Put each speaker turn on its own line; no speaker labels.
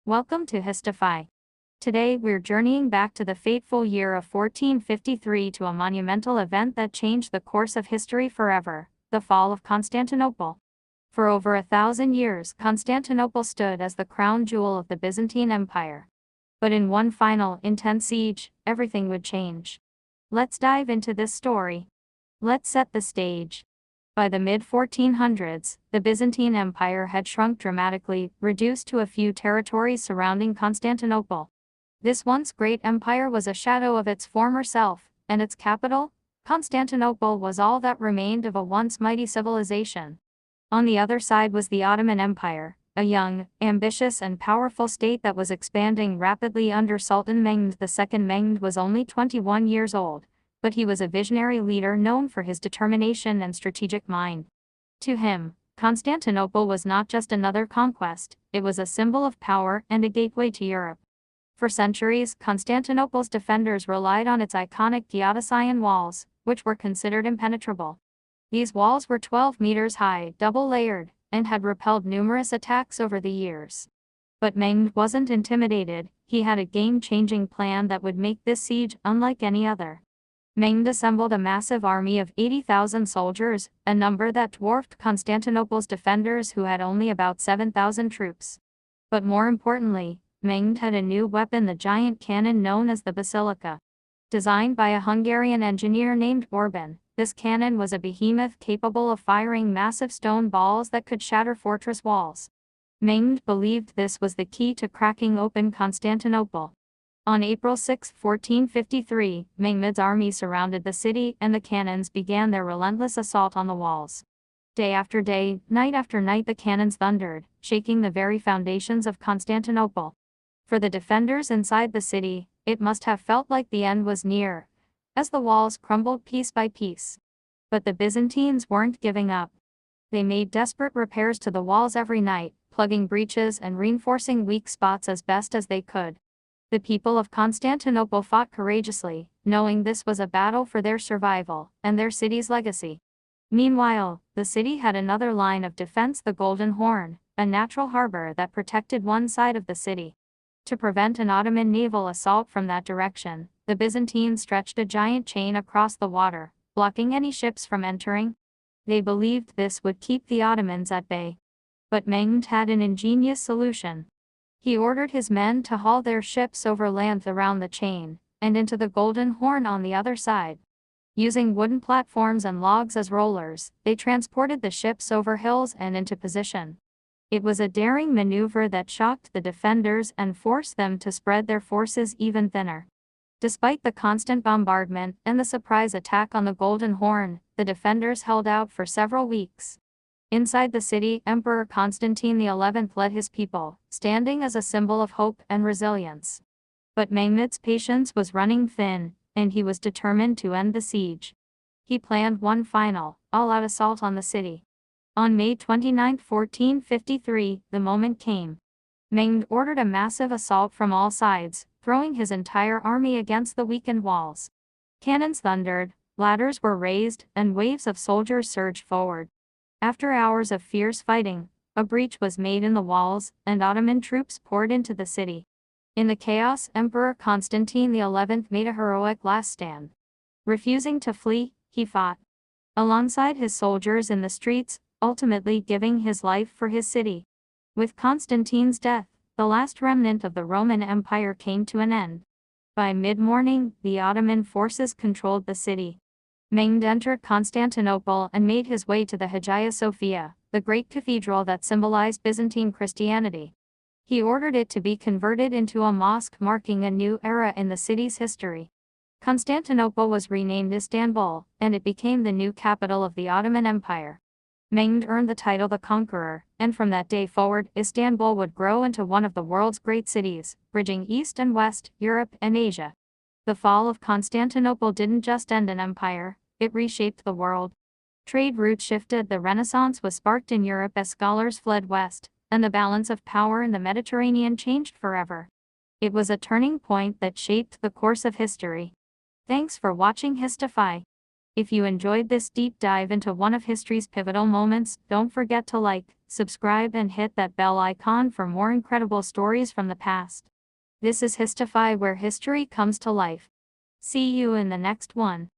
Welcome to Histify. Today we're journeying back to the fateful year of 1453 to a monumental event that changed the course of history forever, the Fall of Constantinople. For over 1,000 years, Constantinople stood as the crown jewel of the Byzantine Empire. But in one final, intense siege, everything would change. Let's dive into this story. Let's set the stage. By the mid-1400s, the Byzantine Empire had shrunk dramatically, reduced to a few territories surrounding Constantinople. This once great empire was a shadow of its former self, and its capital, Constantinople, was all that remained of a once mighty civilization. On the other side was the Ottoman Empire, a young, ambitious and powerful state that was expanding rapidly under Sultan Mehmed II. Mehmed was only 21 years old, but he was a visionary leader known for his determination and strategic mind. To him, Constantinople was not just another conquest, it was a symbol of power and a gateway to Europe. For centuries, Constantinople's defenders relied on its iconic Theodosian Walls, which were considered impenetrable. These walls were 12 meters high, double-layered, and had repelled numerous attacks over the years. But Mehmed wasn't intimidated. He had a game-changing plan that would make this siege unlike any other. Mehmed assembled a massive army of 80,000 soldiers, a number that dwarfed Constantinople's defenders who had only about 7,000 troops. But more importantly, Mehmed had a new weapon, the giant cannon known as the Basilica. Designed by a Hungarian engineer named Orban, this cannon was a behemoth capable of firing massive stone balls that could shatter fortress walls. Mehmed believed this was the key to cracking open Constantinople. On April 6, 1453, Mehmed's army surrounded the city and the cannons began their relentless assault on the walls. Day after day, night after night, the cannons thundered, shaking the very foundations of Constantinople. For the defenders inside the city, it must have felt like the end was near, as the walls crumbled piece by piece. But the Byzantines weren't giving up. They made desperate repairs to the walls every night, plugging breaches and reinforcing weak spots as best as they could. The people of Constantinople fought courageously, knowing this was a battle for their survival and their city's legacy. Meanwhile, the city had another line of defense, the Golden Horn, a natural harbor that protected one side of the city. To prevent an Ottoman naval assault from that direction, the Byzantines stretched a giant chain across the water, blocking any ships from entering. They believed this would keep the Ottomans at bay. But Mehmed had an ingenious solution. He ordered his men to haul their ships overland around the chain, and into the Golden Horn on the other side. Using wooden platforms and logs as rollers, they transported the ships over hills and into position. It was a daring maneuver that shocked the defenders and forced them to spread their forces even thinner. Despite the constant bombardment and the surprise attack on the Golden Horn, the defenders held out for several weeks. Inside the city, Emperor Constantine XI led his people, standing as a symbol of hope and resilience. But Mehmed's patience was running thin, and he was determined to end the siege. He planned one final, all-out assault on the city. On May 29, 1453, the moment came. Mehmed ordered a massive assault from all sides, throwing his entire army against the weakened walls. Cannons thundered, ladders were raised, and waves of soldiers surged forward. After hours of fierce fighting, a breach was made in the walls, and Ottoman troops poured into the city. In the chaos, Emperor Constantine XI made a heroic last stand. Refusing to flee, he fought alongside his soldiers in the streets, ultimately giving his life for his city. With Constantine's death, the last remnant of the Roman Empire came to an end. By mid-morning, the Ottoman forces controlled the city. Mehmed entered Constantinople and made his way to the Hagia Sophia, the great cathedral that symbolized Byzantine Christianity. He ordered it to be converted into a mosque, marking a new era in the city's history. Constantinople was renamed Istanbul, and it became the new capital of the Ottoman Empire. Mehmed earned the title the Conqueror, and from that day forward, Istanbul would grow into one of the world's great cities, bridging East and West, Europe and Asia. The fall of Constantinople didn't just end an empire, it reshaped the world. Trade routes shifted, the Renaissance was sparked in Europe as scholars fled west, and the balance of power in the Mediterranean changed forever. It was a turning point that shaped the course of history. Thanks for watching Histify. If you enjoyed this deep dive into one of history's pivotal moments, don't forget to like, subscribe and hit that bell icon for more incredible stories from the past. This is Histify, where history comes to life. See you in the next one.